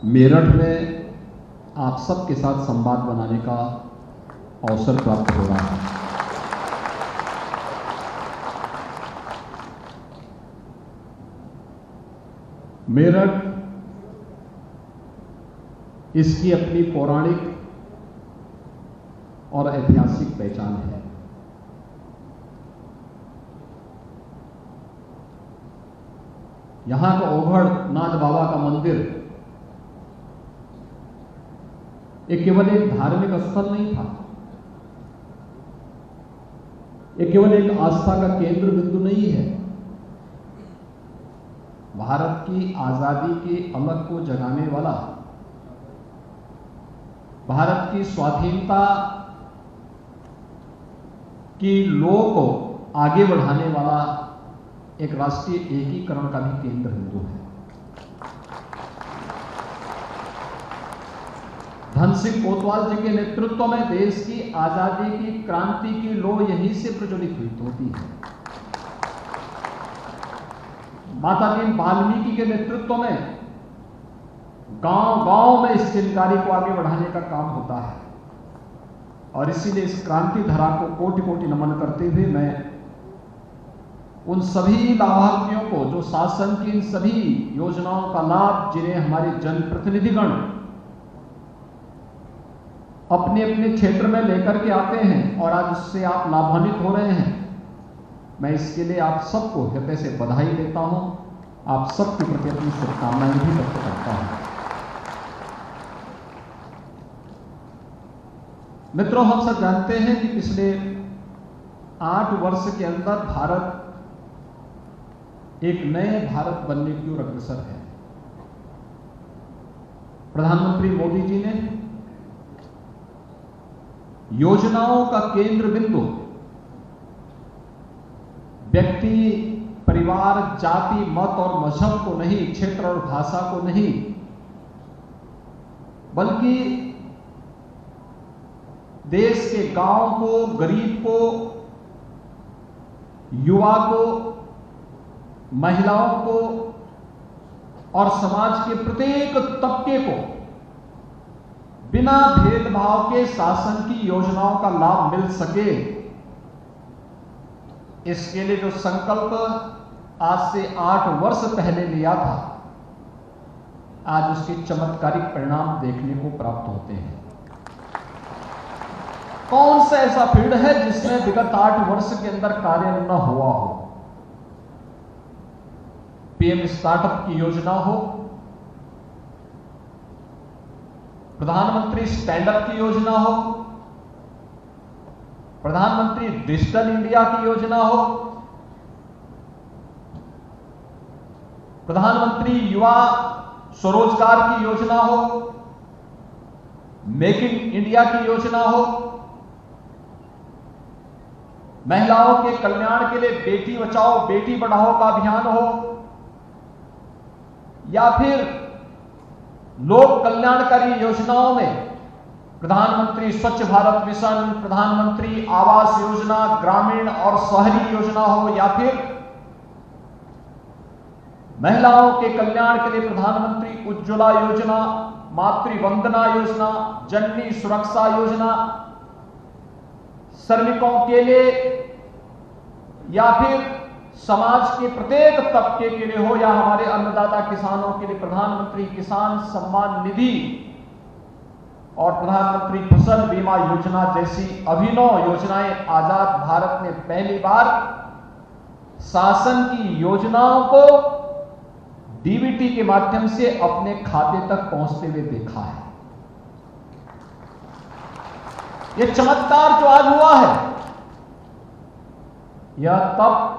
मेरठ में आप सबके साथ संवाद बनाने का अवसर प्राप्त हो रहा है। मेरठ इसकी अपनी पौराणिक और ऐतिहासिक पहचान है। यहां का ओघड़ नाथ बाबा का मंदिर एक केवल एक धार्मिक स्थल नहीं था, ये केवल एक आस्था का केंद्र बिंदु नहीं है। भारत की आजादी के अमर को जगाने वाला, भारत की स्वाधीनता की लौ को आगे बढ़ाने वाला एक राष्ट्रीय एकीकरण का भी केंद्र बिंदु है। धन सिंह कोतवाल जी के नेतृत्व में देश की आजादी की क्रांति की लौ यहीं से प्रज्वलित हुई होती है। माता जी वाल्मीकि के नेतृत्व में गांव-गांव में इस चिंगारी को आगे बढ़ाने का काम होता है और इसीलिए इस क्रांति धरा को कोटि-कोटि नमन करते हुए मैं उन सभी लाभार्थियों को जो शासन की इन सभी योजनाओं का लाभ जिन्हें हमारे जनप्रतिनिधिगण अपने अपने क्षेत्र में लेकर के आते हैं और आज उससे आप लाभान्वित हो रहे हैं, मैं इसके लिए आप सबको हृदय से बधाई देता हूं। आप सबके प्रति अपनी शुभकामनाएं भी व्यक्त करता हूं। मित्रों, हम सब जानते हैं कि पिछले 8 वर्ष के अंदर भारत एक नए भारत बनने की ओर अग्रसर है। प्रधानमंत्री मोदी जी ने योजनाओं का केंद्र बिंदु व्यक्ति, परिवार, जाति, मत और मजहब को नहीं, क्षेत्र और भाषा को नहीं, बल्कि देश के गांव को, गरीब को, युवा को, महिलाओं को और समाज के प्रत्येक तबके को बिना भेदभाव के शासन की योजनाओं का लाभ मिल सके, इसके लिए जो संकल्प आज से 8 वर्ष पहले लिया था, आज उसके चमत्कारिक परिणाम देखने को प्राप्त होते हैं। कौन सा ऐसा फील्ड है जिसमें विगत 8 वर्ष के अंदर कार्य न हुआ हो? पीएम स्टार्टअप की योजना हो, प्रधानमंत्री स्टैंडअप की योजना हो, प्रधानमंत्री डिजिटल इंडिया की योजना हो, प्रधानमंत्री युवा स्वरोजगार की योजना हो, मेक इन इंडिया की योजना हो, महिलाओं के कल्याण के लिए बेटी बचाओ बेटी पढ़ाओ का अभियान हो, या फिर लोक कल्याणकारी योजनाओं में प्रधानमंत्री स्वच्छ भारत मिशन, प्रधानमंत्री आवास योजना, ग्रामीण और शहरी योजना हो, या फिर महिलाओं के कल्याण के लिए प्रधानमंत्री उज्ज्वला योजना, मातृ वंदना योजना, जननी सुरक्षा योजना, श्रमिकों के लिए या फिर समाज के प्रत्येक तबके के लिए हो, या हमारे अन्नदाता किसानों के लिए प्रधानमंत्री किसान सम्मान निधि और प्रधानमंत्री फसल बीमा योजना जैसी अभिनव योजनाएं आजाद भारत ने पहली बार शासन की योजनाओं को डीबीटी के माध्यम से अपने खाते तक पहुंचते हुए देखा है। यह चमत्कार जो आज हुआ है, यह तब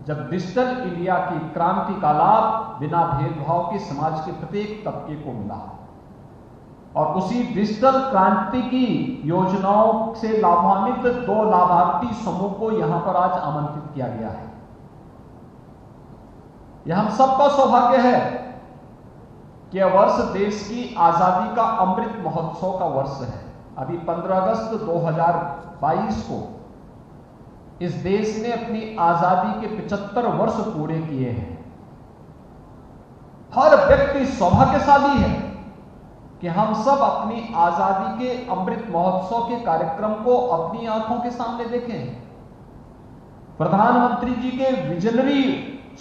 जब डिजिटल इंडिया की क्रांति का लाभ बिना भेदभाव के समाज के प्रत्येक तबके को मिला और उसी डिजिटल क्रांति की योजनाओं से लाभान्वित 2 लाभार्थी समूह को यहां पर आज आमंत्रित किया गया है। यह हम सबका सौभाग्य है कि यह वर्ष देश की आजादी का अमृत महोत्सव का वर्ष है। अभी 15 अगस्त 2022 को इस देश ने अपनी आजादी के 75 वर्ष पूरे किए हैं। हर व्यक्ति सौभाग्यशाली है कि हम सब अपनी आजादी के अमृत महोत्सव के कार्यक्रम को अपनी आंखों के सामने देखें। प्रधानमंत्री जी के विजनरी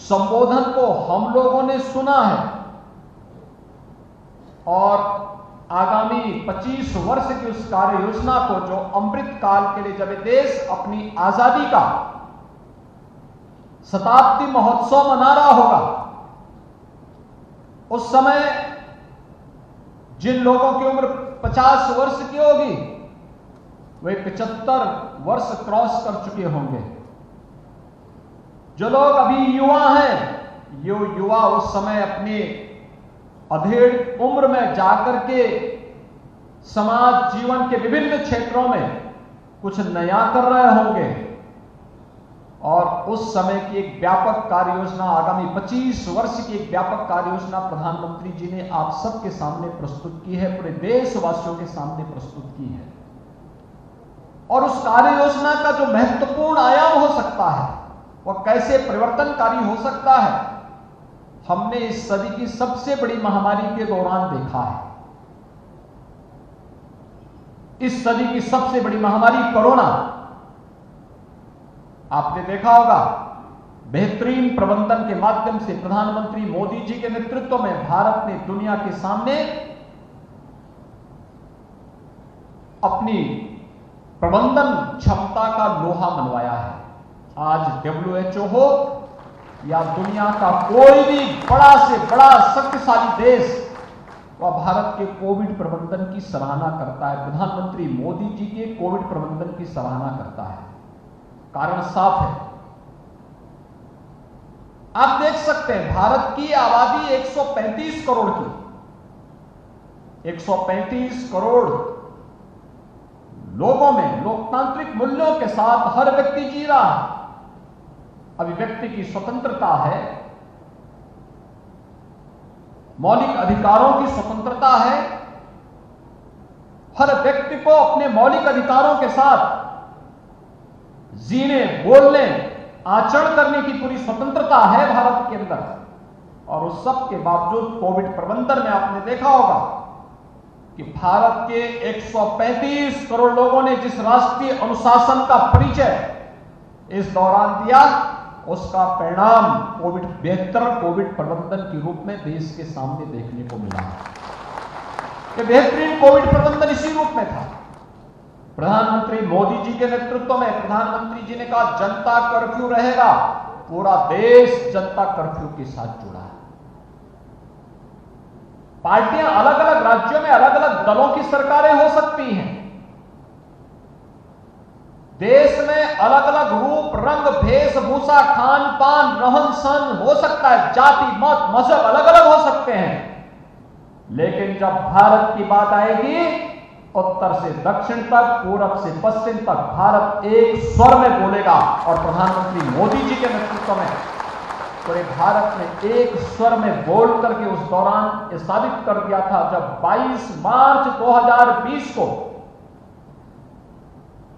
संबोधन को हम लोगों ने सुना है और आगामी 25 वर्ष की उस कार्य योजना को, जो अमृत काल के लिए जब देश अपनी आजादी का शताब्दी महोत्सव मना रहा होगा, उस समय जिन लोगों की उम्र 50 वर्ष की होगी वे 75 वर्ष क्रॉस कर चुके होंगे। जो लोग अभी युवा हैं, ये युवा उस समय अपने अधेड़ उम्र में जाकर के समाज जीवन के विभिन्न क्षेत्रों में कुछ नया कर रहे होंगे और उस समय की एक व्यापक कार्य योजना, आगामी 25 वर्ष की एक व्यापक कार्य योजना प्रधानमंत्री जी ने आप सबके सामने प्रस्तुत की है, पूरे देशवासियों के सामने प्रस्तुत की है। और उस कार्य योजना का जो महत्वपूर्ण आयाम हो सकता है, वह कैसे परिवर्तनकारी हो सकता है, हमने इस सदी की सबसे बड़ी महामारी के दौरान देखा है। इस सदी की सबसे बड़ी महामारी कोरोना, आपने देखा होगा बेहतरीन प्रबंधन के माध्यम से प्रधानमंत्री मोदी जी के नेतृत्व में भारत ने दुनिया के सामने अपनी प्रबंधन क्षमता का लोहा मनवाया है। आज WHO हो या दुनिया का कोई भी बड़ा से बड़ा शक्तिशाली देश, वह भारत के कोविड प्रबंधन की सराहना करता है, प्रधानमंत्री मोदी जी के कोविड प्रबंधन की सराहना करता है। कारण साफ है, आप देख सकते हैं भारत की आबादी 135 करोड़ की, 135 करोड़ लोगों में लोकतांत्रिक मूल्यों के साथ हर व्यक्ति जी रहा है। अभिव्यक्ति की स्वतंत्रता है, मौलिक अधिकारों की स्वतंत्रता है, हर व्यक्ति को अपने मौलिक अधिकारों के साथ जीने, बोलने, आचरण करने की पूरी स्वतंत्रता है भारत के अंदर। और उस सब के बावजूद कोविड प्रबंधन में आपने देखा होगा कि भारत के 135 करोड़ लोगों ने जिस राष्ट्रीय अनुशासन का परिचय इस दौरान दिया, उसका परिणाम बेहतर कोविड प्रबंधन के रूप में देश के सामने देखने को मिला है। कि बेहतरीन कोविड प्रबंधन इसी रूप में था। प्रधानमंत्री मोदी जी के नेतृत्व में प्रधानमंत्री जी ने कहा जनता कर्फ्यू रहेगा, पूरा देश जनता कर्फ्यू के साथ जुड़ा है। पार्टियां अलग अलग राज्यों में अलग अलग दलों की सरकारें हो सकती हैं, देश में अलग अलग रूप, रंग, वेशभूषा, खान पान, रहन सहन हो सकता है, जाति, मत, मजहब अलग अलग हो सकते हैं, लेकिन जब भारत की बात आएगी, उत्तर से दक्षिण तक, पूरब से पश्चिम तक भारत एक स्वर में बोलेगा। और प्रधानमंत्री मोदी जी के नेतृत्व में पूरे भारत ने एक स्वर में बोल करके उस दौरान यह साबित कर दिया था, जब 22 मार्च 2020 को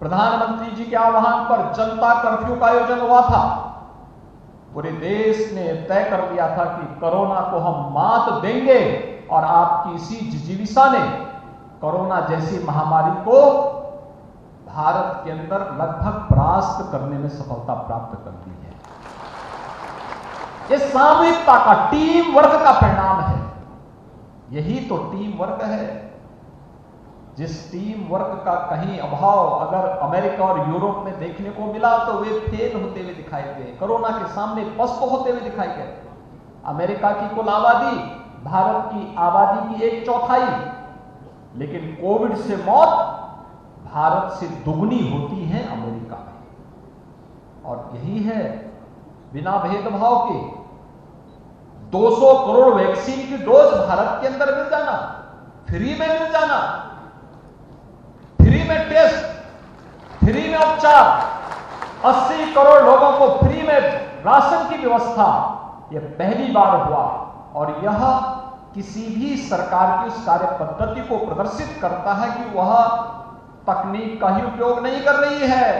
प्रधानमंत्री जी के आह्वान पर जनता कर्फ्यू का आयोजन हुआ था। पूरे देश ने तय कर लिया था कि कोरोना को हम मात देंगे और आपकी इसी जिजीविषा ने कोरोना जैसी महामारी को भारत के अंदर लगभग परास्त करने में सफलता प्राप्त कर दी है। यह सामूहिकता का, टीम वर्क का परिणाम है। यही तो टीम वर्क है। जिस टीम वर्क का कहीं अभाव अगर अमेरिका और यूरोप में देखने को मिला तो वे फेल होते हुए दिखाई दिए, कोरोना के सामने पस्त होते हुए दिखाई गए। अमेरिका की कुल आबादी भारत की आबादी की 1/4, लेकिन कोविड से मौत भारत से दुगनी होती है अमेरिका में। और यही है बिना भेदभाव के 200 करोड़ वैक्सीन की डोज भारत के अंदर मिल जाना, फ्री में मिल जाना, फ्री में टेस्ट, फ्री में उपचार, 80 करोड़ लोगों को फ्री में राशन की व्यवस्था, यह पहली बार हुआ। और यह किसी भी सरकार की उस कार्य पद्धति को प्रदर्शित करता है कि वह तकनीक का ही उपयोग नहीं कर रही है,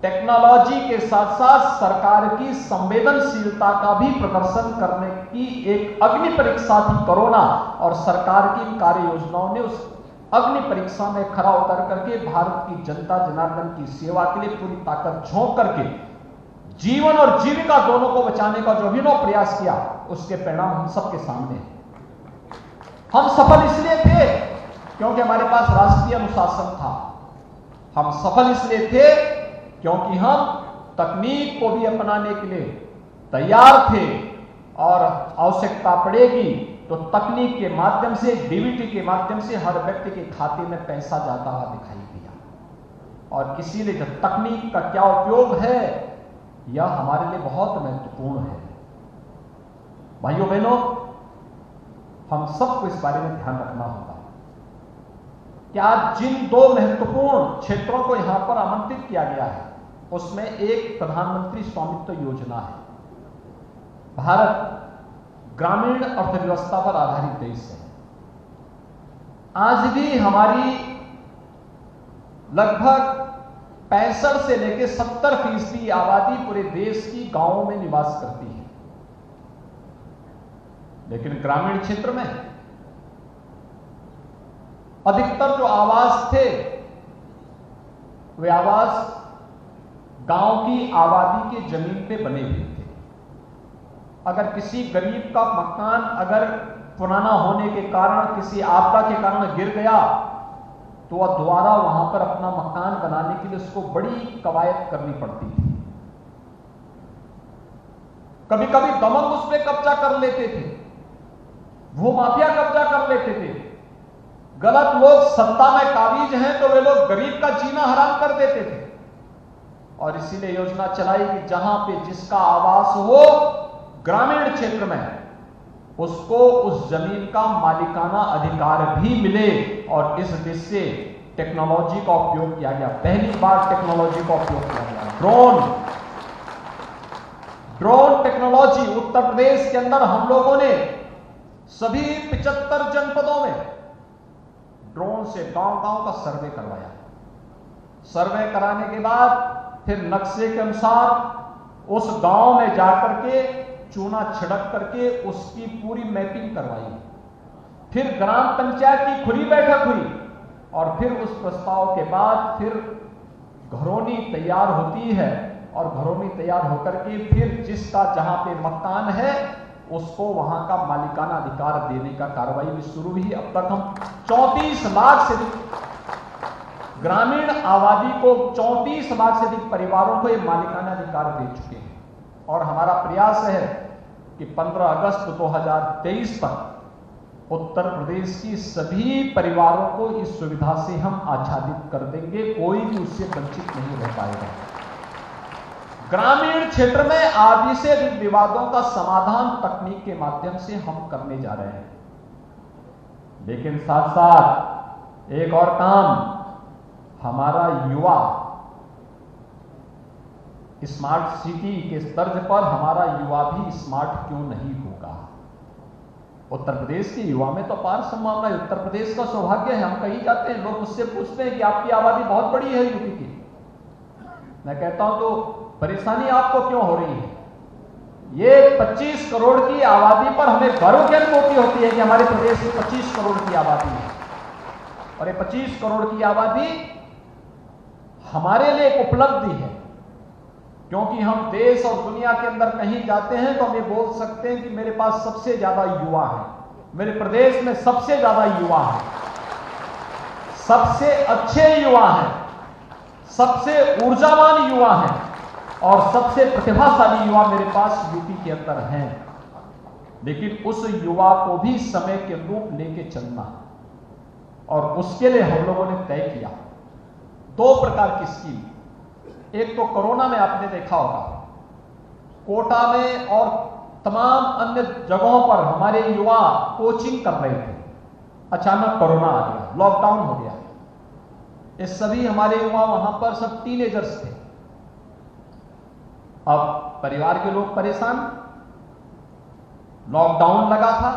टेक्नोलॉजी के साथ साथ सरकार की संवेदनशीलता का भी प्रदर्शन करने की एक अग्नि परीक्षा थी कोरोना, और सरकार की कार्य योजनाओं ने उस अग्नि परीक्षा में खरा उतर करके भारत की जनता जनार्दन की सेवा के लिए पूरी ताकत झोंक करके जीवन और जीविका दोनों को बचाने का जो अभिनव प्रयास किया, उसके परिणाम हम सबके सामने हैं। हम सफल इसलिए थे क्योंकि हमारे पास राष्ट्रीय अनुशासन था। हम सफल इसलिए थे क्योंकि हम तकनीक को भी अपनाने के लिए तैयार थे, और आवश्यकता पड़ेगी तो तकनीक के माध्यम से, डीबीटी के माध्यम से हर व्यक्ति के खाते में पैसा जाता हुआ दिखाई दिया। और इसीलिए जो तकनीक का क्या उपयोग है, यह हमारे लिए बहुत महत्वपूर्ण है। भाइयों बहनों, हम सबको इस बारे में ध्यान रखना होगा कि आज जिन दो महत्वपूर्ण क्षेत्रों को यहां पर आमंत्रित किया गया है, उसमें एक प्रधानमंत्री स्वामित्व योजना है। भारत ग्रामीण अर्थव्यवस्था पर आधारित देश है। आज भी हमारी लगभग 65 से लेकर 70% आबादी पूरे देश की गांवों में निवास करती है, लेकिन ग्रामीण क्षेत्र में अधिकतर जो आवास थे, वे आवास गांव की आबादी के जमीन पे बने हुए थे। अगर किसी गरीब का मकान अगर पुराना होने के कारण, किसी आपदा के कारण गिर गया, तो वह दोबारा वहां पर अपना मकान बनाने के लिए उसको बड़ी कवायद करनी पड़ती थी। कभी कभी दमंग उस पर कब्जा कर लेते थे, भूमाफिया कब्जा कर लेते थे, गलत लोग सत्ता में काबिज हैं तो वे लोग गरीब का जीना हराम कर देते थे। और इसीलिए योजना चलाई कि जहां पे जिसका आवास हो ग्रामीण क्षेत्र में, उसको उस जमीन का मालिकाना अधिकार भी मिले, और इस दृष्टि से टेक्नोलॉजी का उपयोग किया गया। पहली बार टेक्नोलॉजी का उपयोग किया गया। ड्रोन टेक्नोलॉजी उत्तर प्रदेश के अंदर हम लोगों ने सभी 75 जनपदों में ड्रोन से गांव-गांव का सर्वे करवाया। सर्वे कराने के बाद फिर नक्शे के अनुसार उस गांव में जाकर के चूना छिड़क करके उसकी पूरी मैपिंग करवाई। फिर ग्राम पंचायत की खुली बैठक हुई, और फिर उस प्रस्ताव के बाद फिर घरौनी तैयार होती है, और घरौनी तैयार होकर के फिर जिसका जहां पे मकान है उसको वहां का मालिकाना अधिकार देने का कार्रवाई भी शुरू हुई। अब तक हम 34 लाख से ग्रामीण आबादी को, 34 लाख से अधिक परिवारों को यह मालिकाना अधिकार दे चुके हैं। और हमारा प्रयास है कि 15 अगस्त 2023 तक उत्तर प्रदेश की सभी परिवारों को इस सुविधा से हम आच्छादित कर देंगे, कोई भी उससे वंचित नहीं रह पाएगा। ग्रामीण क्षेत्र में आदि से अधिक विवादों का समाधान तकनीक के माध्यम से हम करने जा रहे हैं। लेकिन साथ साथ एक और काम, हमारा युवा स्मार्ट सिटी के तर्ज पर हमारा युवा भी स्मार्ट क्यों नहीं होगा। उत्तर प्रदेश के युवा में तो अपार संभावना है। उत्तर प्रदेश का सौभाग्य है। हम कहीं जाते हैं, लोग मुझसे पूछते हैं कि आपकी आबादी बहुत बड़ी है यूपी की। मैं कहता हूं तो परेशानी आपको क्यों हो रही है? ये 25 करोड़ की आबादी पर हमें गर्व की अनुभूति होती है कि हमारे प्रदेश में 25 करोड़ की आबादी है, और ये 25 करोड़ की आबादी हमारे लिए एक उपलब्धि है, क्योंकि हम देश और दुनिया के अंदर कहीं जाते हैं तो हम ये बोल सकते हैं कि मेरे पास सबसे ज्यादा युवा है, मेरे प्रदेश में सबसे ज्यादा युवा है, सबसे अच्छे युवा हैं, सबसे ऊर्जावान युवा हैं, और सबसे प्रतिभाशाली युवा मेरे पास यूपी के अंदर हैं। लेकिन उस युवा को भी समय के अनुरूप लेके चलना, और उसके लिए हम लोगों ने तय किया 2 प्रकार की स्कीम। एक तो कोरोना में आपने देखा होगा, कोटा में और तमाम अन्य जगहों पर हमारे युवा कोचिंग कर रहे थे। अचानक कोरोना आ गया, लॉकडाउन हो गया। ये सभी हमारे युवा वहां पर सब टीनेजर्स थे। अब परिवार के लोग परेशान, लॉकडाउन लगा था,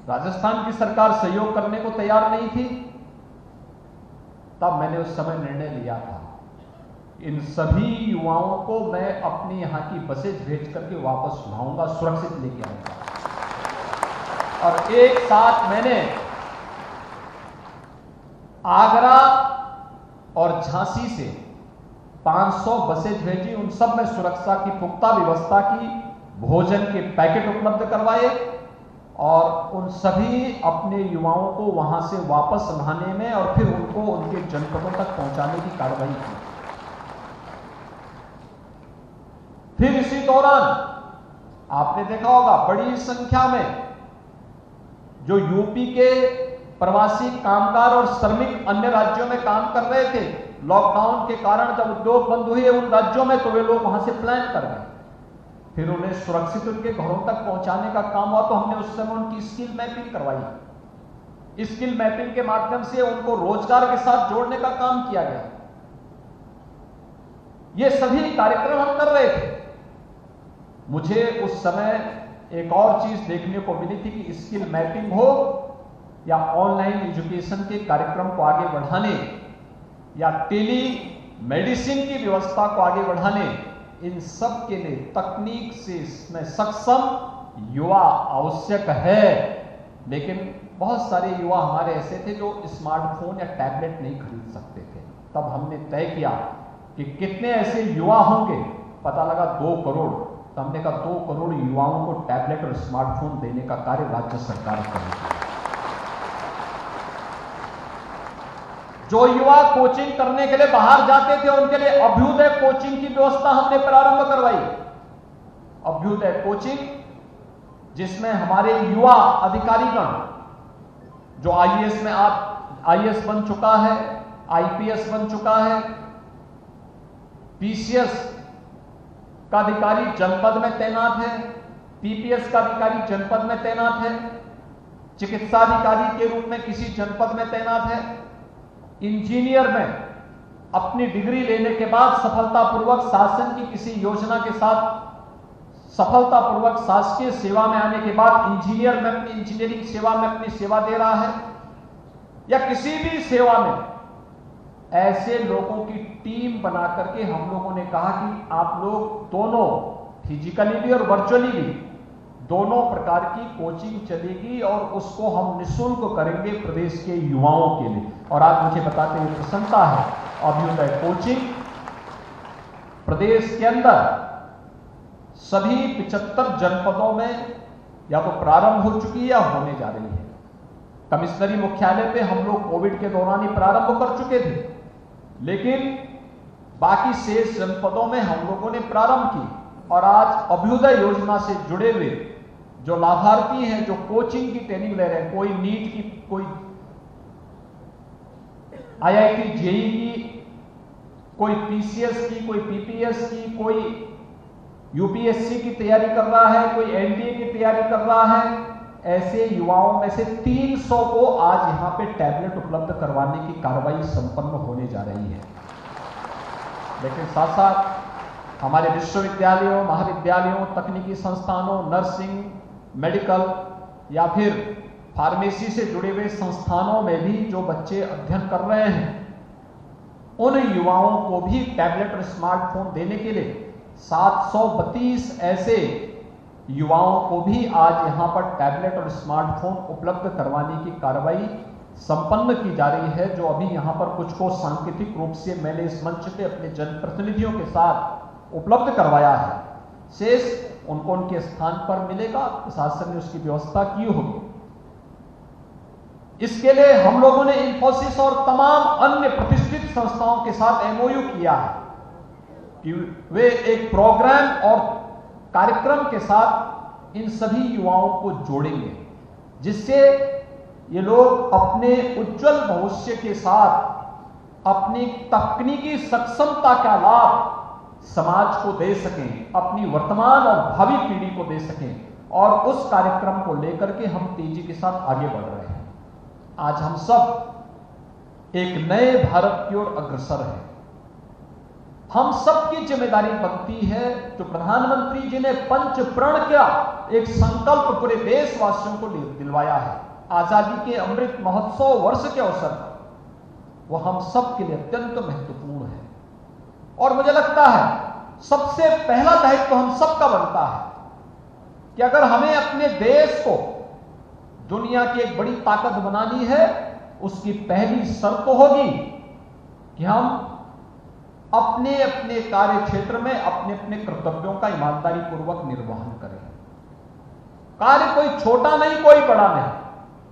राजस्थान की सरकार सहयोग करने को तैयार नहीं थी। तब मैंने उस समय निर्णय लिया था इन सभी युवाओं को मैं अपनी यहां की बसेज भेज करके वापस लाऊंगा, सुरक्षित लेके आऊंगा। और एक साथ मैंने आगरा और झांसी से 500 बसेज भेजी, उन सब में सुरक्षा की पुख्ता व्यवस्था की, भोजन के पैकेट उपलब्ध करवाए और उन सभी अपने युवाओं को वहां से वापस लाने में और फिर उनको उनके जनपदों तक पहुंचाने की कार्रवाई की। फिर इसी दौरान आपने देखा होगा बड़ी संख्या में जो यूपी के प्रवासी कामगार और श्रमिक अन्य राज्यों में काम कर रहे थे, लॉकडाउन के कारण जब उद्योग बंद हुए उन राज्यों में, तो वे लोग वहां से प्लान कर गए। फिर उन्हें सुरक्षित उनके घरों तक पहुंचाने का काम हुआ, तो हमने उस समय उनकी स्किल मैपिंग करवाई। स्किल मैपिंग के माध्यम से उनको रोजगार के साथ जोड़ने का काम किया गया। ये सभी कार्यक्रम हम कर रहे थे। मुझे उस समय एक और चीज देखने को मिली थी कि स्किल मैपिंग हो या ऑनलाइन एजुकेशन के कार्यक्रम को आगे बढ़ाने या टेली मेडिसिन की व्यवस्था को आगे बढ़ाने, इन सब के लिए तकनीक से इसमें सक्षम युवा आवश्यक है। लेकिन बहुत सारे युवा हमारे ऐसे थे जो स्मार्टफोन या टैबलेट नहीं खरीद सकते थे। तब हमने तय किया कि कितने ऐसे युवा होंगे, पता लगा 2 करोड़। तो हमने कहा 2 करोड़ युवाओं को टैबलेट और स्मार्टफोन देने का कार्य राज्य सरकार करेगी। जो युवा कोचिंग करने के लिए बाहर जाते थे उनके लिए अभ्युदय कोचिंग की व्यवस्था हमने प्रारंभ करवाई। अभ्युदय कोचिंग जिसमें हमारे युवा अधिकारीगण जो आईएएस में आईएएस बन चुका है, आईपीएस बन चुका है, पीसीएस का अधिकारी जनपद में तैनात है, पीपीएस का अधिकारी जनपद में तैनात है, चिकित्सा अधिकारी के रूप में किसी जनपद में तैनात है, इंजीनियर में अपनी डिग्री लेने के बाद सफलतापूर्वक शासन की किसी योजना के साथ सफलतापूर्वक शासकीय सेवा में आने के बाद इंजीनियर में अपनी इंजीनियरिंग सेवा में अपनी सेवा दे रहा है, या किसी भी सेवा में ऐसे लोगों की टीम बना करके हम लोगों ने कहा कि आप लोग दोनों फिजिकली भी और वर्चुअली भी दोनों प्रकार की कोचिंग चलेगी और उसको हम निःशुल्क करेंगे प्रदेश के युवाओं के लिए। और आज मुझे बताते हुए प्रसन्नता है, अभ्युदय कोचिंग प्रदेश के अंदर सभी 75 जनपदों में या तो प्रारंभ हो चुकी है या होने जा रही है। कमिश्नरी मुख्यालय पे हम लोग कोविड के दौरान ही प्रारंभ कर चुके थे, लेकिन बाकी शेष जनपदों में हम लोगों ने प्रारंभ की। और आज अभ्युदय योजना से जुड़े हुए जो लाभार्थी हैं, जो कोचिंग की ट्रेनिंग ले रहे हैं, कोई नीट की, कोई आईआईटी जेईई की, कोई पीसीएस की, कोई पीपीएस की, कोई यूपीएससी की तैयारी कर रहा है, कोई एनडीए की तैयारी कर रहा है, ऐसे युवाओं में से 300 को आज यहां पे टैबलेट उपलब्ध करवाने की कार्रवाई संपन्न होने जा रही है। लेकिन साथ साथ हमारे विश्वविद्यालयों, महाविद्यालयों, तकनीकी संस्थानों, नर्सिंग, मेडिकल या फिर फार्मेसी से जुड़े हुए संस्थानों में भी जो बच्चे अध्ययन कर रहे हैं, उन युवाओं को भी टैबलेट और स्मार्टफोन देने के लिए 732 ऐसे युवाओं को भी आज यहां पर टैबलेट और स्मार्टफोन उपलब्ध करवाने की कार्रवाई संपन्न की जा रही है। जो अभी यहां पर कुछ को सांकेतिक रूप से मैंने इस मंच पे अपने जनप्रतिनिधियों के साथ उपलब्ध करवाया है, शेष उनको उनके स्थान पर मिलेगा, प्रशासन ने उसकी व्यवस्था की होगी। इसके लिए हम लोगों ने इंफोसिस और तमाम अन्य प्रतिष्ठित संस्थाओं के साथ एमओयू किया है कि वे एक प्रोग्राम और कार्यक्रम के साथ इन सभी युवाओं को जोड़ेंगे, जिससे ये लोग अपने उज्जवल भविष्य के साथ अपनी तकनीकी सक्षमता का लाभ समाज को दे सकें, अपनी वर्तमान और भावी पीढ़ी को दे सकें। और उस कार्यक्रम को लेकर के हम तेजी के साथ आगे बढ़ रहे हैं। आज हम सब एक नए भारत की ओर अग्रसर हैं। हम सबकी जिम्मेदारी बनती है, जो प्रधानमंत्री जी ने पंच प्रण का एक संकल्प पूरे देशवासियों को दिलवाया है आजादी के अमृत महोत्सव वर्ष के अवसर पर, वो हम सब के लिए अत्यंत महत्वपूर्ण है। और मुझे लगता है सबसे पहला दायित्व हम सबका बनता है कि अगर हमें अपने देश को दुनिया की एक बड़ी ताकत बनानी है, उसकी पहली शर्त तो होगी कि हम अपने अपने कार्य क्षेत्र में अपने अपने कर्तव्यों का ईमानदारी पूर्वक निर्वहन करें। कार्य कोई छोटा नहीं, कोई बड़ा नहीं,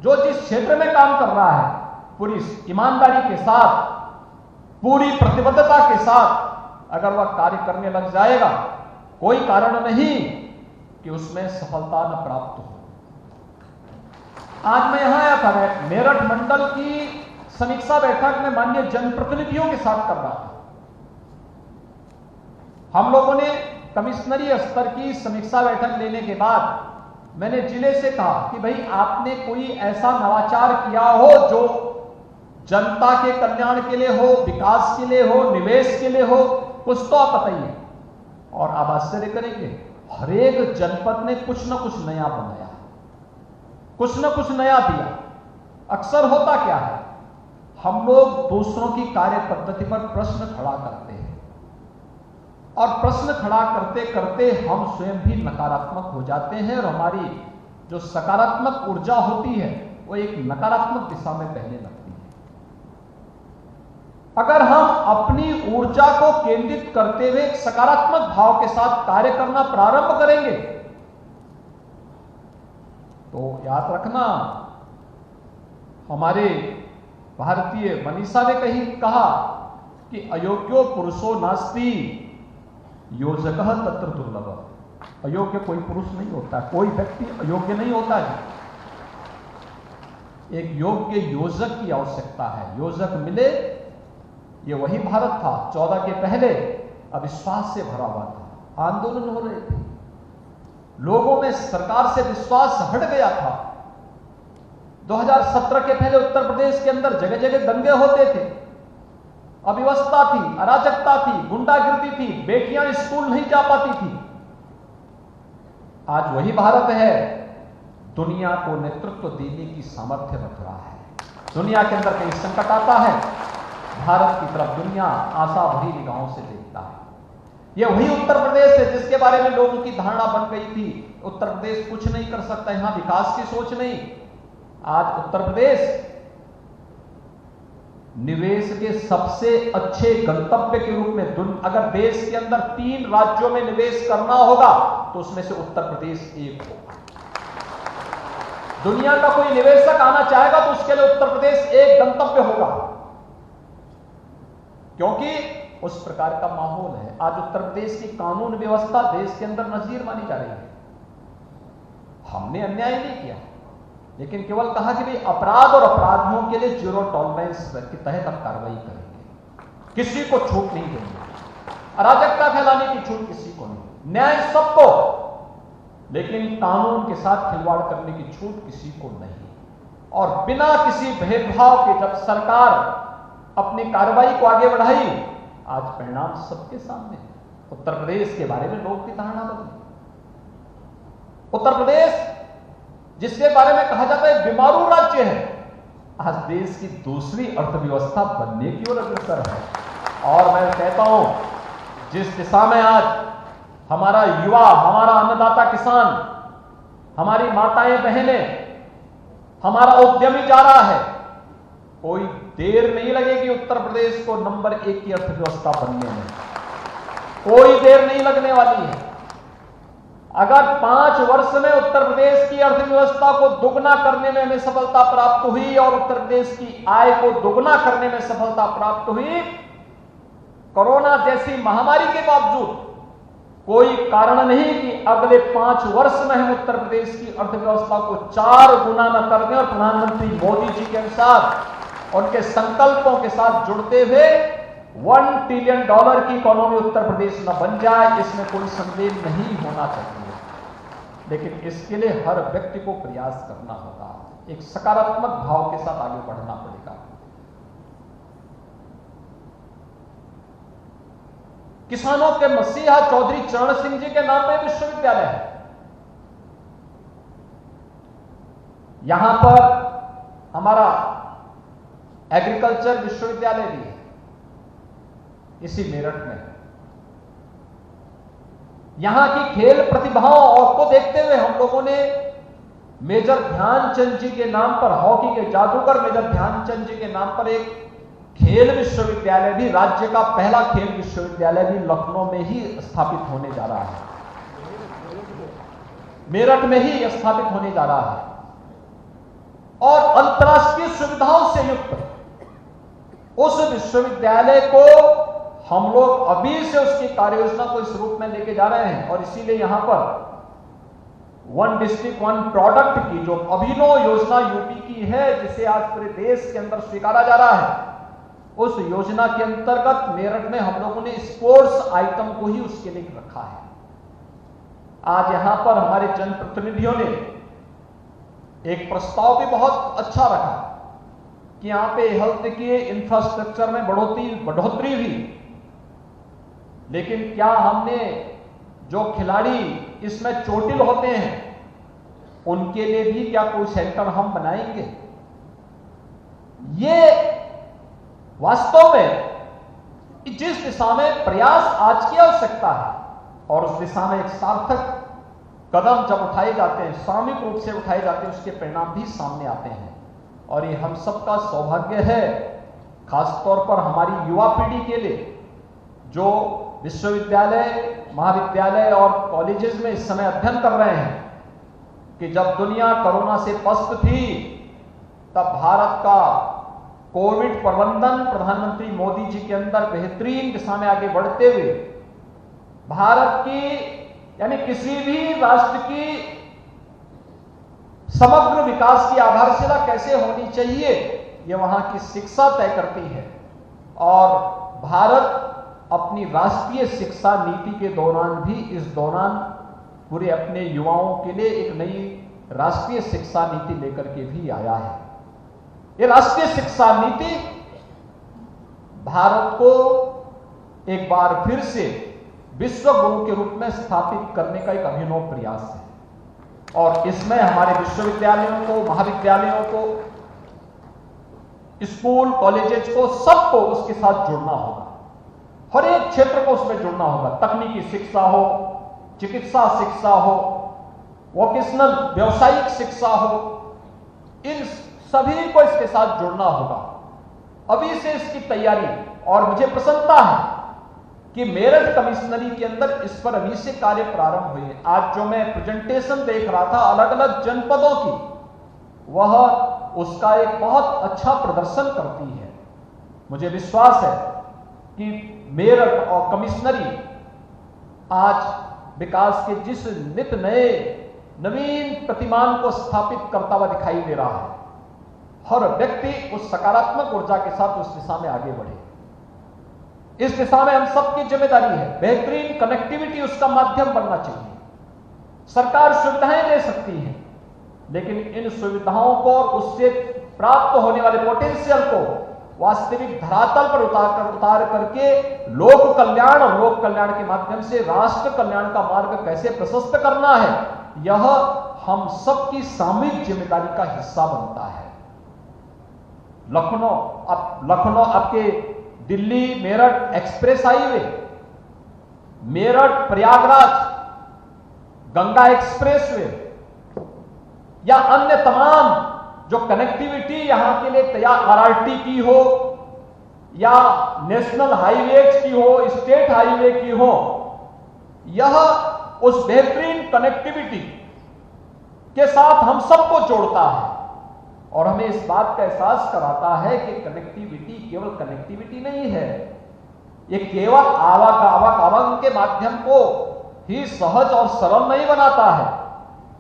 जो जिस क्षेत्र में काम कर रहा है पूरी ईमानदारी के साथ, पूरी प्रतिबद्धता के साथ अगर वह कार्य करने लग जाएगा, कोई कारण नहीं कि उसमें सफलता न प्राप्त हो। आज मैं यहां आया था, मेरठ मंडल की समीक्षा बैठक में माननीय जनप्रतिनिधियों के साथ कर रहा था। हम लोगों ने कमिश्नरी स्तर की समीक्षा बैठक लेने के बाद मैंने जिले से कहा कि भाई आपने कोई ऐसा नवाचार किया हो जो जनता के कल्याण के लिए हो, विकास के लिए हो, निवेश के लिए हो, कुछ तो आप बताइए। और आप आश्चर्य करेंगे, हर एक जनपद ने कुछ ना कुछ नया बनाया, कुछ ना कुछ नया दिया। अक्सर होता क्या है, हम लोग दूसरों की कार्य पद्धति पर प्रश्न खड़ा करते हैं और प्रश्न खड़ा करते करते हम स्वयं भी नकारात्मक हो जाते हैं और हमारी जो सकारात्मक ऊर्जा होती है वो एक नकारात्मक दिशा में बहने लगती है। अगर हम अपनी ऊर्जा को केंद्रित करते हुए एक सकारात्मक भाव के साथ कार्य करना प्रारंभ करेंगे तो याद रखना, हमारे भारतीय मनीषा ने कहा कि अयोग्यो पुरुषो नास्ति योजकः तत्र दुर्लभ। अयोग्य कोई पुरुष नहीं होता, कोई व्यक्ति अयोग्य नहीं होता है। एक योग्य योजक की आवश्यकता है। योजक मिले, ये वही भारत था 14 के पहले अविश्वास से भरा हुआ था। आंदोलन हो रहे थे, लोगों में सरकार से विश्वास हट गया था। 2017 के पहले उत्तर प्रदेश के अंदर जगह जगह दंगे होते थे, अव्यवस्था थी, अराजकता थी, गुंडागिर्दी थी, बेटियां स्कूल नहीं जा पाती थी। आज वही भारत है, दुनिया को नेतृत्व देने की सामर्थ्य रख रहा है। दुनिया के अंदर कहीं संकट आता है, भारत की तरफ दुनिया आशा भरी निगाहों से देखता है। यह वही उत्तर प्रदेश है जिसके बारे में लोगों की धारणा बन गई थी, उत्तर प्रदेश कुछ नहीं कर सकता, यहां विकास की सोच नहीं। आज उत्तर प्रदेश निवेश के सबसे अच्छे गंतव्य के रूप में, अगर देश के अंदर 3 राज्यों में निवेश करना होगा तो उसमें से उत्तर प्रदेश एक होगा। दुनिया का कोई निवेशक आना चाहेगा तो उसके लिए उत्तर प्रदेश एक गंतव्य होगा, क्योंकि उस प्रकार का माहौल है। आज उत्तर प्रदेश की कानून व्यवस्था देश के अंदर नजीर मानी जा रही है। हमने अन्याय नहीं किया, लेकिन केवल कहा कि भाई अपराध और अपराधियों के लिए जीरो टॉलरेंस के तहत हम कार्रवाई करेंगे, किसी को छूट नहीं देंगे, अराजकता फैलाने की छूट किसी को नहीं, न्याय सबको, लेकिन कानून के साथ खिलवाड़ करने की छूट किसी को नहीं। और बिना किसी भेदभाव के जब सरकार अपनी कार्रवाई को आगे बढ़ाई, आज परिणाम सबके सामने है। उत्तर प्रदेश के बारे में लोग की धारणा बदली। उत्तर प्रदेश जिसके बारे में कहा जाता है बीमारू राज्य है, आज देश की दूसरी अर्थव्यवस्था बनने की ओर अग्रसर है। और मैं कहता हूं, जिस दिशा में आज हमारा युवा, हमारा अन्नदाता किसान, हमारी माताएं बहनें, हमारा उद्यमी जा रहा है, कोई देर नहीं लगेगी उत्तर प्रदेश को नंबर 1 की अर्थव्यवस्था बनने में, कोई देर नहीं लगने वाली है। अगर 5 वर्ष में उत्तर प्रदेश की अर्थव्यवस्था को दुगना करने में हमें सफलता प्राप्त हुई और उत्तर प्रदेश की आय को दुगना करने में सफलता प्राप्त हुई, कोरोना जैसी महामारी के बावजूद कोई कारण नहीं कि अगले 5 वर्ष में हम उत्तर प्रदेश की अर्थव्यवस्था को 4 गुना न कर दें और प्रधानमंत्री मोदी जी के अनुसार उनके संकल्पों के साथ जुड़ते हुए $1 ट्रिलियन की इकोनॉमी उत्तर प्रदेश न बन जाए, इसमें कोई संदेह नहीं होना चाहिए। लेकिन इसके लिए हर व्यक्ति को प्रयास करना होगा, एक सकारात्मक भाव के साथ आगे बढ़ना पड़ेगा। किसानों के मसीहा चौधरी चरण सिंह जी के नाम पे विश्वविद्यालय है। यहां पर हमारा एग्रीकल्चर विश्वविद्यालय भी है, इसी मेरठ में है। यहां की खेल प्रतिभाओं और को देखते हुए हम लोगों ने मेजर ध्यानचंद जी के नाम पर, हॉकी के जादूगर मेजर ध्यानचंद जी के नाम पर एक खेल विश्वविद्यालय भी, राज्य का पहला खेल विश्वविद्यालय भी लखनऊ में ही स्थापित होने जा रहा है, मेरठ में ही स्थापित होने जा रहा है। और अंतर्राष्ट्रीय सुविधाओं से युक्त उस विश्वविद्यालय को हम लोग अभी से उसकी कार्य योजना को इस रूप में लेके जा रहे हैं। और इसीलिए यहां पर वन डिस्ट्रिक्ट वन प्रोडक्ट की जो अभिनव योजना यूपी की है, जिसे आज पूरे देश के अंदर स्वीकारा जा रहा है, उस योजना के अंतर्गत मेरठ में हम लोगों ने स्पोर्ट्स आइटम को ही उसके लिए रखा है। आज यहां पर हमारे जनप्रतिनिधियों ने एक प्रस्ताव भी बहुत अच्छा रखा कि यहां पे हेल्थ के इंफ्रास्ट्रक्चर में बढ़ोतरी हुई, लेकिन क्या हमने जो खिलाड़ी इसमें चोटिल होते हैं उनके लिए भी क्या कोई सेंटर हम बनाएंगे? ये वास्तव में जिस दिशा में प्रयास आज की आवश्यकता है और उस दिशा में एक सार्थक कदम जब उठाए जाते हैं, सामूहिक रूप से उठाए जाते हैं, उसके परिणाम भी सामने आते हैं। और ये हम सबका सौभाग्य है, खासतौर पर हमारी युवा पीढ़ी के लिए जो विश्वविद्यालय, महाविद्यालय और कॉलेजेस में इस समय अध्ययन कर रहे हैं, कि जब दुनिया कोरोना से पस्त थी तब भारत का कोविड प्रबंधन प्रधानमंत्री मोदी जी के अंदर बेहतरीन दिशा में आगे बढ़ते हुए भारत की यानी किसी भी राष्ट्र की समग्र विकास की आधारशिला कैसे होनी चाहिए, यह वहां की शिक्षा तय करती है। और भारत अपनी राष्ट्रीय शिक्षा नीति के दौरान भी इस दौरान पूरे अपने युवाओं के लिए एक नई राष्ट्रीय शिक्षा नीति लेकर के भी आया है। ये राष्ट्रीय शिक्षा नीति भारत को एक बार फिर से विश्व गुरु के रूप में स्थापित करने का एक अभिनव प्रयास है। और इसमें हमारे विश्वविद्यालयों को, महाविद्यालयों को, स्कूल कॉलेजेस को, सबको उसके साथ जुड़ना होगा, हर एक क्षेत्र को उसमें जुड़ना होगा। तकनीकी शिक्षा हो, चिकित्सा शिक्षा हो, वोकेशनल व्यावसायिक शिक्षा हो, इन सभी को इसके साथ जुड़ना होगा। अभी से इसकी तैयारी, और मुझे प्रसन्नता है कि मेरठ कमिश्नरी के अंदर इस पर अभी से कार्य प्रारंभ हुए। आज जो मैं प्रेजेंटेशन देख रहा था अलग अलग जनपदों की, वह उसका एक बहुत अच्छा प्रदर्शन करती है। मुझे विश्वास है कि मेरठ और कमिश्नरी आज विकास के जिस नित नए नवीन प्रतिमान को स्थापित करता हुआ दिखाई दे रहा है, हर व्यक्ति उस सकारात्मक ऊर्जा के साथ उस दिशा में आगे बढ़े। इस दिशा में हम सबकी जिम्मेदारी है। बेहतरीन कनेक्टिविटी उसका माध्यम बनना चाहिए। सरकार सुविधाएं दे सकती है, लेकिन इन सुविधाओं को और उससे प्राप्त होने वाले पोटेंशियल को वास्तविक धरातल पर उतार करके लोक कल्याण और लोक कल्याण के माध्यम से राष्ट्र कल्याण का मार्ग कैसे प्रशस्त करना है, यह हम सबकी सामूहिक जिम्मेदारी का हिस्सा बनता है। लखनऊ आपके Delhi Meerut express highway, Meerut Prayagraj Ganga expressway या अन्य तमाम जो कनेक्टिविटी यहां के लिए तैयार, आरआरटी की हो या नेशनल हाईवेज की हो, स्टेट हाईवे की हो, यह उस बेहतरीन कनेक्टिविटी के साथ हम सबको जोड़ता है और हमें इस बात का एहसास कराता है कि कनेक्टिविटी केवल कनेक्टिविटी नहीं है, ये केवल आवागमन के माध्यम को ही सहज और सरल नहीं बनाता है,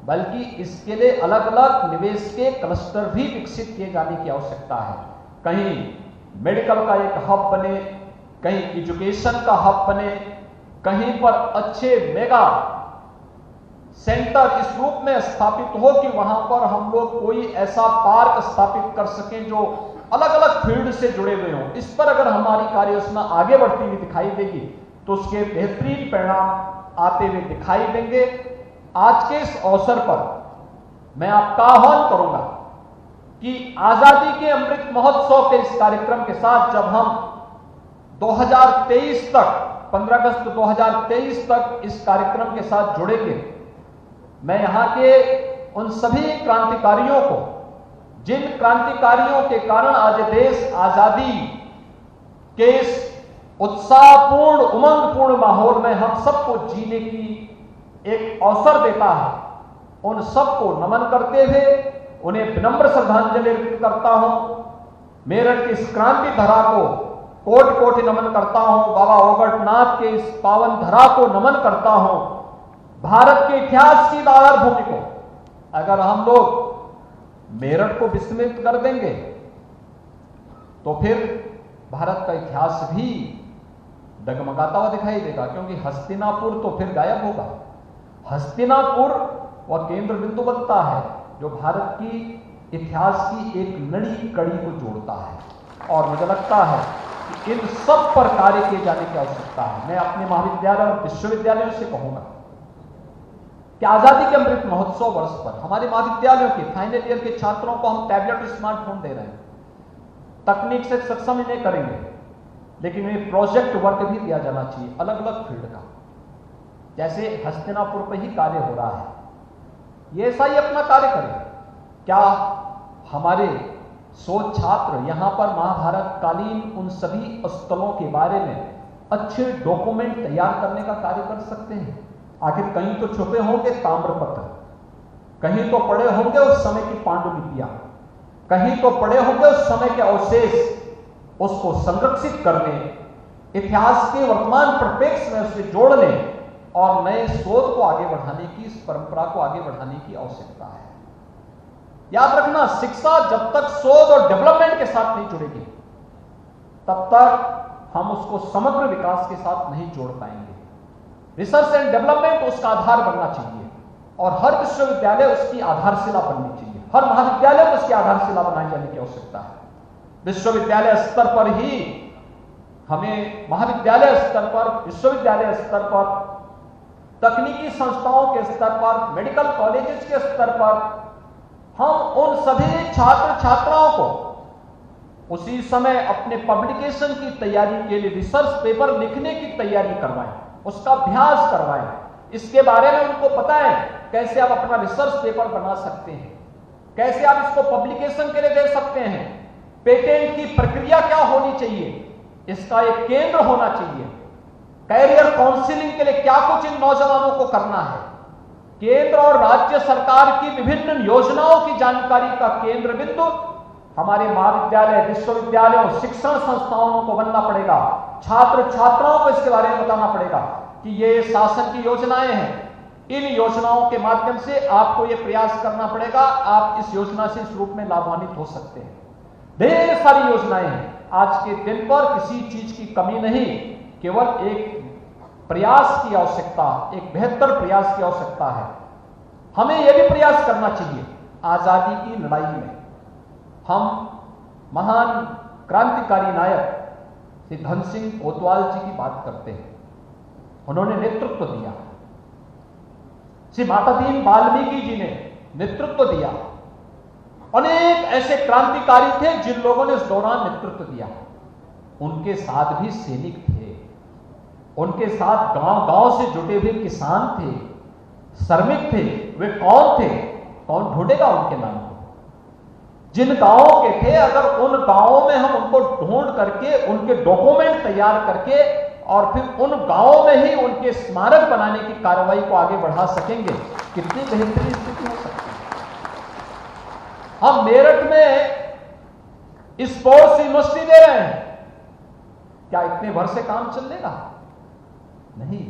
बल्कि इसके लिए अलग अलग निवेश के क्लस्टर भी विकसित किए जाने की आवश्यकता है। कहीं मेडिकल का एक हब बने, कहीं एजुकेशन का हब बने, कहीं पर अच्छे मेगा सेंटर इस रूप में स्थापित हो कि वहां पर हम लोग कोई ऐसा पार्क स्थापित कर सकें जो अलग अलग फील्ड से जुड़े हुए हों। इस पर अगर हमारी कार्य योजना आगे बढ़ती हुई दिखाई देगी तो उसके बेहतरीन परिणाम आते हुए दिखाई देंगे। आज के इस अवसर पर मैं आपका आह्वान करूंगा कि आजादी के अमृत महोत्सव के इस कार्यक्रम के साथ जब हम 2023 तक 15 अगस्त 2023 तक इस कार्यक्रम के साथ जुड़ेंगे। मैं यहां के उन सभी क्रांतिकारियों को, जिन क्रांतिकारियों के कारण आज देश आजादी के इस उत्साहपूर्ण, उमंगपूर्ण माहौल में हम सबको जीने की एक अवसर देता है, उन सबको नमन करते हुए उन्हें विनम्र श्रद्धांजलि अर्पित करता हूं। मेरठ की इस क्रांति धरा को कोटि कोटि नमन करता हूं। बाबा ओगटनाथ के इस पावन धरा को नमन करता हूं। भारत के इतिहास की आधारभूमि को अगर हम लोग मेरठ को विस्मृत कर देंगे तो फिर भारत का इतिहास भी डगमगाता हुआ दिखाई देगा, क्योंकि हस्तिनापुर तो फिर गायब होगा। हस्तिनापुर वह केंद्र बिंदु बनता है जो भारत की इतिहास की एक नई कड़ी को जोड़ता है, और मुझे लगता है कि इन सब पर कार्य किए जाने की आवश्यकता है। मैं अपने महाविद्यालय और विश्वविद्यालयों से कहूंगा कि आजादी के अमृत महोत्सव वर्ष पर हमारे महाविद्यालयों के फाइनल ईयर के छात्रों को हम टैबलेट और स्मार्टफोन दे रहे हैं। तकनीक से सक्षम इन्हें करेंगे, लेकिन उन्हें प्रोजेक्ट वर्क भी दिया जाना चाहिए अलग अलग फील्ड का, जैसे हस्तिनापुर पर ही कार्य हो रहा है, ये ऐसा ही अपना कार्य करें। क्या हमारे 100 छात्र यहां पर महाभारत कालीन उन सभी स्थलों के बारे में अच्छे डॉक्यूमेंट तैयार करने का कार्य कर सकते हैं? आखिर कहीं तो छुपे होंगे ताम्रपत्र, कहीं तो पड़े होंगे उस समय की पांडुलिपियां, कहीं तो पड़े होंगे उस समय के अवशेष। उसको संरक्षित करने, इतिहास के वर्तमान परिप्रेक्ष्य में उसे जोड़ने और नए शोध को आगे बढ़ाने की, इस परंपरा को आगे बढ़ाने की आवश्यकता है। याद रखना, शिक्षा जब तक शोध और डेवलपमेंट के साथ नहीं जुड़ेगी तब तक हम उसको समग्र विकास के साथ नहीं जोड़ पाएंगे। रिसर्च एंड डेवलपमेंट उसका आधार बनना चाहिए, और हर विश्वविद्यालय उसकी आधारशिला बननी चाहिए। हर महाविद्यालय को उसकी आधारशिला बनाई जाने की आवश्यकता है। विश्वविद्यालय स्तर पर ही हमें, महाविद्यालय स्तर पर, विश्वविद्यालय स्तर पर, तकनीकी संस्थाओं के स्तर पर, मेडिकल कॉलेजेस के स्तर पर हम उन सभी छात्र छात्राओं को उसी समय अपने पब्लिकेशन की तैयारी के लिए रिसर्च पेपर लिखने की तैयारी करवाएं, उसका अभ्यास करवाएं। इसके बारे में उनको बताएं कैसे आप अपना रिसर्च पेपर बना सकते हैं, कैसे आप इसको पब्लिकेशन के लिए दे सकते हैं, पेटेंट की प्रक्रिया क्या होनी चाहिए, इसका एक केंद्र होना चाहिए। कैरियर काउंसलिंग के लिए क्या कुछ इन नौजवानों को करना है, केंद्र और राज्य सरकार की विभिन्न योजनाओं की जानकारी का केंद्र बिंदु हमारे महाविद्यालय, विश्वविद्यालयों, शिक्षण संस्थाओं को बनना पड़ेगा। छात्र छात्राओं को इसके बारे में बताना पड़ेगा कि ये शासन की योजनाएं हैं, इन योजनाओं के माध्यम से आपको ये प्रयास करना पड़ेगा, आप इस योजना से इस रूप में लाभान्वित हो सकते हैं। ढेर सारी योजनाएं हैं। आज के दिन पर किसी चीज की कमी नहीं, केवल एक प्रयास की आवश्यकता, एक बेहतर प्रयास की आवश्यकता है। हमें यह भी प्रयास करना चाहिए। आजादी की लड़ाई में हम महान क्रांतिकारी नायक श्री धन सिंह कोतवाल जी की बात करते हैं। उन्होंने नेतृत्व दिया। श्री माता दीन वाल्मीकि जी ने नेतृत्व दिया। अनेक ऐसे क्रांतिकारी थे जिन लोगों ने इस दौरान नेतृत्व दिया। उनके साथ भी सैनिक थे, उनके साथ गांव गांव से जुटे हुए किसान थे, श्रमिक थे। वे कौन थे? कौन ढूंढेगा उनके नाम को? जिन गांवों के थे, अगर उन गांवों में हम उनको ढूंढ करके उनके डॉक्यूमेंट तैयार करके और फिर उन गांवों में ही उनके स्मारक बनाने की कार्रवाई को आगे बढ़ा सकेंगे, कितनी बेहतरीन स्थिति हो सकती है। हम मेरठ में स्पोर्ट्स यूनिवर्सिटी दे रहे हैं, क्या इतने भर से काम चलेगा? नहीं।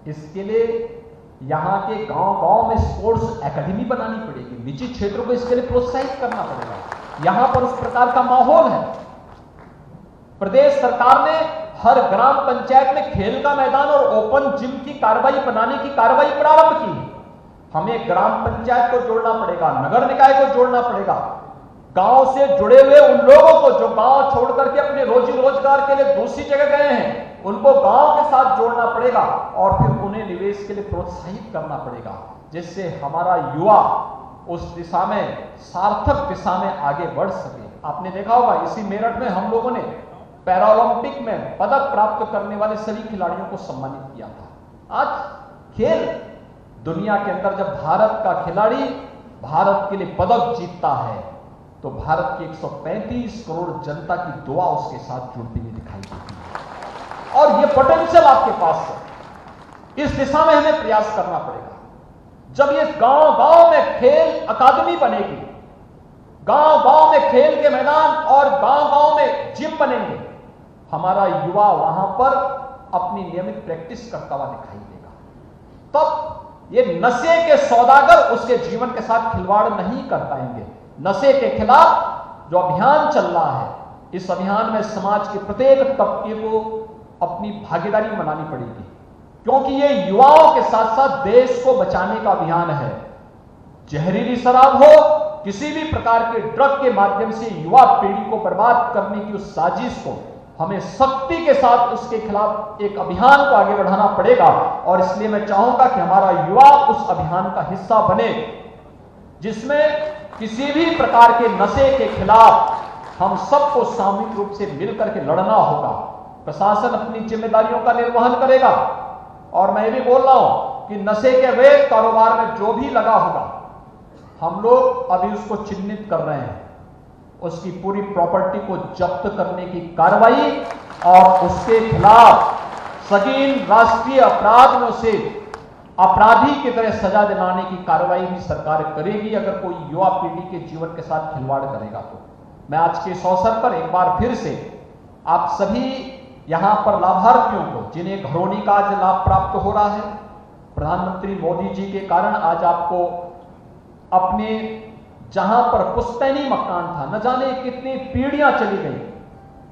इसके लिए यहां के गांव गांव में स्पोर्ट्स एकेडमी बनानी पड़ेगी। निजी क्षेत्रों को इसके लिए प्रोत्साहित करना पड़ेगा। यहां पर उस प्रकार का माहौल है। प्रदेश सरकार ने हर ग्राम पंचायत में खेल का मैदान और ओपन जिम की कार्रवाई बनाने की कार्रवाई प्रारंभ की। हमें ग्राम पंचायत को जोड़ना पड़ेगा, नगर निकाय को जोड़ना पड़ेगा, गांव से जुड़े हुए उन लोगों को जो गांव छोड़ करके अपने रोजी रोजगार के लिए दूसरी जगह गए हैं, उनको गांव के साथ जोड़ना पड़ेगा और फिर उन्हें निवेश के लिए प्रोत्साहित करना पड़ेगा, जिससे हमारा युवा उस दिशा में, सार्थक दिशा में आगे बढ़ सके। आपने देखा होगा इसी मेरठ में हम लोगों ने पैरालंपिक में पदक प्राप्त करने वाले सभी खिलाड़ियों को सम्मानित किया था। आज खेल दुनिया के अंदर जब भारत का खिलाड़ी भारत के लिए पदक जीतता है तो भारत की 135 करोड़ जनता की दुआ उसके साथ जुड़ती हुई दिखाई देती है। और यह पोटेंशियल आपके पास है, इस दिशा में हमें प्रयास करना पड़ेगा। जब ये गांव-गांव में खेल अकादमी बनेगी, गांव-गांव में खेल के मैदान और गांव-गांव में जिम बनेंगे, हमारा युवा वहां पर अपनी नियमित प्रैक्टिस करता हुआ दिखाई देगा। तब ये नशे के सौदागर उसके जीवन के साथ खिलवाड़ नहीं कर पाएंगे। नशे के खिलाफ जो अभियान चल रहा है, इस अभियान में समाज के प्रत्येक तबके को अपनी भागीदारी बनानी पड़ेगी, क्योंकि ये युवाओं के साथ साथ देश को बचाने का अभियान है। जहरीली शराब हो, किसी भी प्रकार के ड्रग के माध्यम से युवा पीढ़ी को बर्बाद करने की उस साजिश को हमें सख्ती के साथ उसके खिलाफ एक अभियान को आगे बढ़ाना पड़ेगा। और इसलिए मैं चाहूंगा कि हमारा युवा उस अभियान का हिस्सा बने, जिसमें किसी भी प्रकार के नशे के खिलाफ हम सबको सामूहिक रूप से मिलकर के लड़ना होगा। प्रशासन अपनी जिम्मेदारियों का निर्वहन करेगा, और मैं भी बोल रहा हूं कि नशे के अवैध कारोबार में जो भी लगा होगा, हम लोग अभी उसको चिन्हित कर रहे हैं, उसकी पूरी प्रॉपर्टी को जब्त करने की कार्रवाई और उसके खिलाफ संगीन राष्ट्रीय अपराध में उसे अपराधी की तरह सजा दिलाने की कार्रवाई भी सरकार करेगी, अगर कोई युवा पीढ़ी के जीवन के साथ खिलवाड़ करेगा तो। मैं आज के इस अवसर पर एक बार फिर से आप सभी यहां पर लाभार्थियों को, जिन्हें घरौनी का आज लाभ प्राप्त हो रहा है, प्रधानमंत्री मोदी जी के कारण आज आपको अपने जहां पर पुश्तैनी मकान था, न जाने कितनी पीढ़ियां चली गई,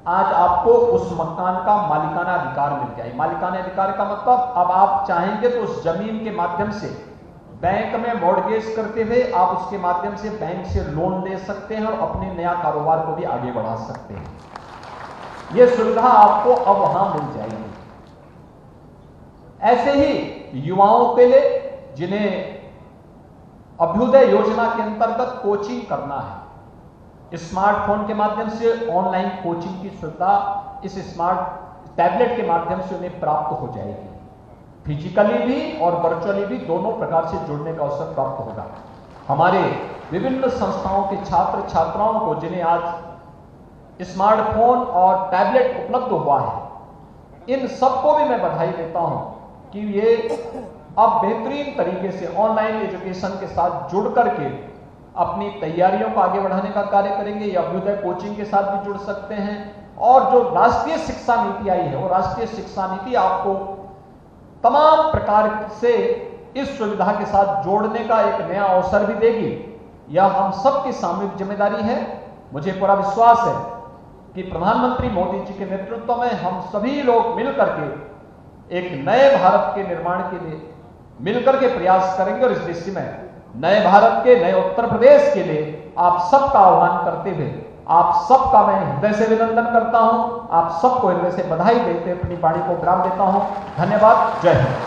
आज आपको उस मकान का मालिकाना अधिकार मिल गया है। मालिकाना अधिकार का मतलब अब आप चाहेंगे तो उस जमीन के माध्यम से बैंक में मॉर्गेज करते हुए आप उसके माध्यम से बैंक से लोन ले सकते हैं और अपने नया कारोबार को भी आगे बढ़ा सकते हैं। यह सुविधा आपको अब वहां मिल जाएगी। ऐसे ही युवाओं के लिए, जिन्हें अभ्युदय योजना के अंतर्गत कोचिंग करना है, स्मार्टफोन के माध्यम से ऑनलाइन कोचिंग की सुविधा इस स्मार्ट टैबलेट के माध्यम से उन्हें प्राप्त हो जाएगी। फिजिकली भी और वर्चुअली भी दोनों प्रकार से जुड़ने का अवसर प्राप्त होगा। हमारे विभिन्न संस्थाओं के छात्र छात्राओं को, जिन्हें आज स्मार्टफोन और टैबलेट उपलब्ध हुआ है, इन सबको भी मैं बधाई देता हूं कि ये अब बेहतरीन तरीके से ऑनलाइन एजुकेशन के साथ जुड़ करके अपनी तैयारियों को आगे बढ़ाने का कार्य करेंगे। या अभ्युदय कोचिंग के साथ भी जुड़ सकते हैं। और जो राष्ट्रीय शिक्षा नीति आई है, वो राष्ट्रीय शिक्षा नीति आपको तमाम प्रकार से इस सुविधा के साथ जोड़ने का एक नया अवसर भी देगी। यह हम सबकी सामूहिक जिम्मेदारी है। मुझे पूरा विश्वास है कि प्रधानमंत्री मोदी जी के नेतृत्व में हम सभी लोग मिलकर के एक नए भारत के निर्माण के लिए मिलकर के प्रयास करेंगे। और इस दिशा में नए भारत के, नए उत्तर प्रदेश के लिए आप सबका आह्वान करते हुए आप सबका मैं हृदय से अभिनंदन करता हूं। आप सबको हृदय से बधाई देते अपनी वाणी को विराम देता हूं। धन्यवाद। जय हिंद।